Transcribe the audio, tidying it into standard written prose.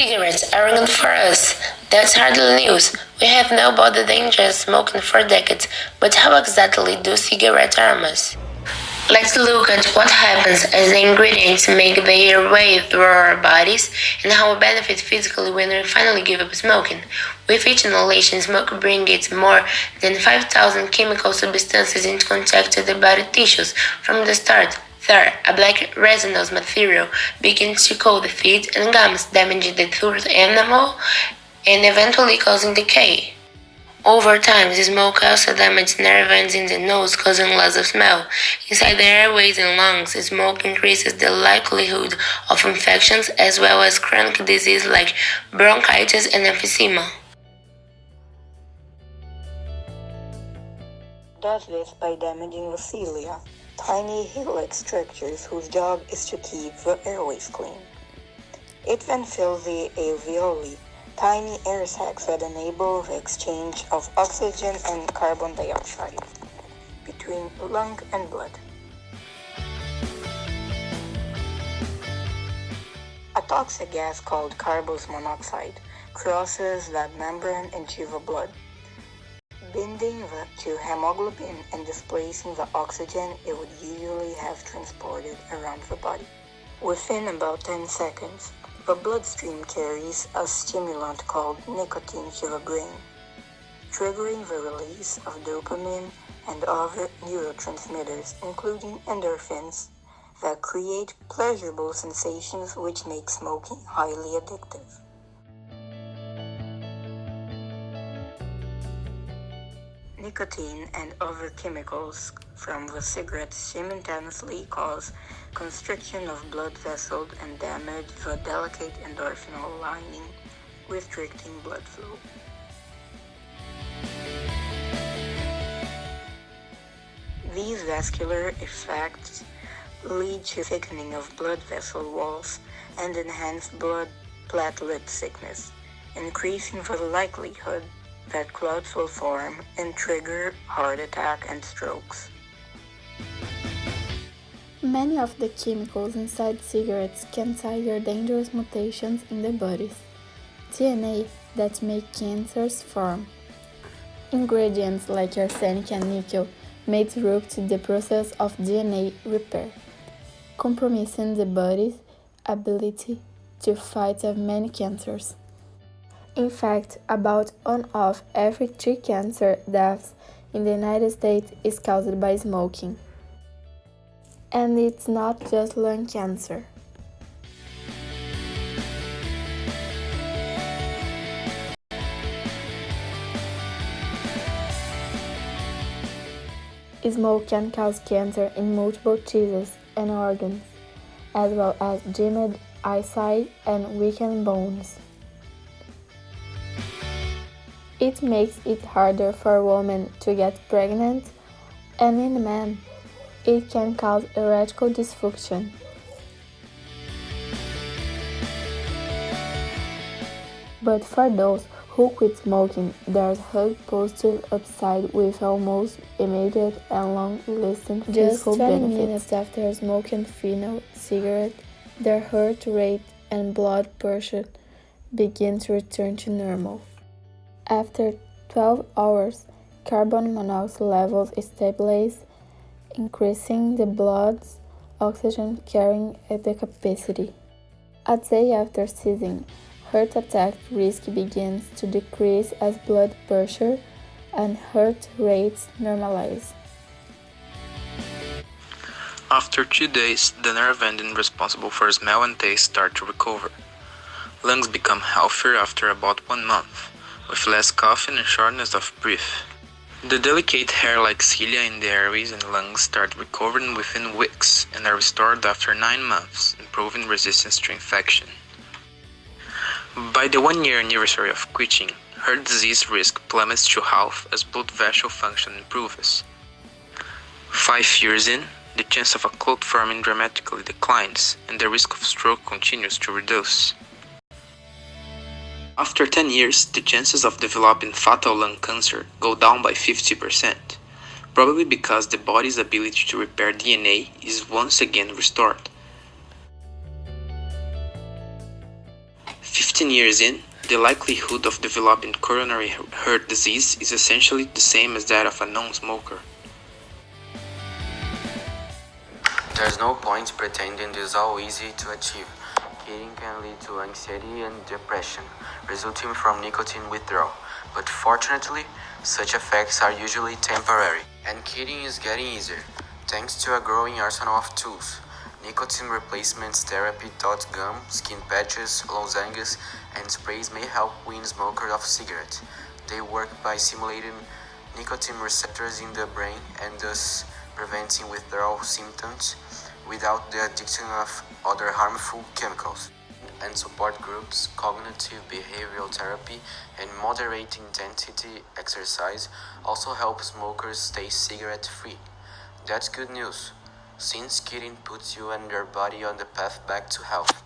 Cigarettes are good for us. That's hardly news. We have known about the dangers of smoking for decades, but how exactly do cigarettes harm us? Let's look at what happens as the ingredients make their way through our bodies and how we benefit physically when we finally give up smoking. With each inhalation, smoke brings more than 5,000 chemical substances into contact with the body tissues from the start. Third, a black resinous material begins to coat the feet and gums, damaging the tooth enamel and eventually causing decay. Over time, the smoke also damages nerve ends in the nose, causing loss of smell. Inside the airways and lungs, smoke increases the likelihood of infections as well as chronic disease like bronchitis and emphysema. Does this by damaging the cilia, tiny hair-like structures whose job is to keep the airways clean. It then fills the alveoli, tiny air sacs that enable the exchange of oxygen and carbon dioxide between lung and blood. A toxic gas called carbon monoxide crosses that membrane into the blood, binding to hemoglobin and displacing the oxygen it would usually have transported around the body. Within about 10 seconds, the bloodstream carries a stimulant called nicotine to the brain, triggering the release of dopamine and other neurotransmitters, including endorphins, that create pleasurable sensations which make smoking highly addictive. Nicotine and other chemicals from the cigarette simultaneously cause constriction of blood vessels and damage the delicate endorphinal lining, restricting blood flow. These vascular effects lead to thickening of blood vessel walls and enhance blood platelet thickness, increasing the likelihood that clots will form and trigger heart attack and strokes. Many of the chemicals inside cigarettes can trigger dangerous mutations in the bodies, DNA that make cancers form. Ingredients like arsenic and nickel may disrupt the process of DNA repair, compromising the body's ability to fight off many cancers. In fact, about 1 of every 3 cancer deaths in the United States is caused by smoking. And it's not just lung cancer. Smoke can cause cancer in multiple tissues and organs, as well as dimmed eyesight and weakened bones. It makes it harder for women to get pregnant, and in men, it can cause erectile dysfunction. But for those who quit smoking, there's a positive upside with almost immediate and long-lasting physical benefits. Just 20 minutes after smoking final cigarette, their heart rate and blood pressure begin to return to normal. After 12 hours, carbon monoxide levels stabilize, increasing the blood's oxygen carrying capacity. A day after ceasing, heart attack risk begins to decrease as blood pressure and heart rates normalize. After 2 days, the nerve ending responsible for smell and taste start to recover. Lungs become healthier after about 1 month, with less coughing and shortness of breath. The delicate hair-like cilia in the airways and lungs start recovering within weeks and are restored after 9 months, improving resistance to infection. By the 1-year anniversary of quitting, heart disease risk plummets to half as blood vessel function improves. 5 years in, the chance of a clot forming dramatically declines and the risk of stroke continues to reduce. After 10 years, the chances of developing fatal lung cancer go down by 50%, probably because the body's ability to repair DNA is once again restored. 15 15 years in, the likelihood of developing coronary heart disease is essentially the same as that of a non-smoker. There's no point pretending this is all easy to achieve. Quitting can lead to anxiety and depression, resulting from nicotine withdrawal. But fortunately, such effects are usually temporary. And quitting is getting easier, thanks to a growing arsenal of tools. Nicotine replacements therapy, gum, skin patches, lozenges, and sprays may help wean smokers off cigarettes. They work by stimulating nicotine receptors in the brain and thus preventing withdrawal symptoms without the addiction of other harmful chemicals. And support groups, cognitive behavioral therapy, and moderate intensity exercise also help smokers stay cigarette free. That's good news, since quitting puts you and your body on the path back to health.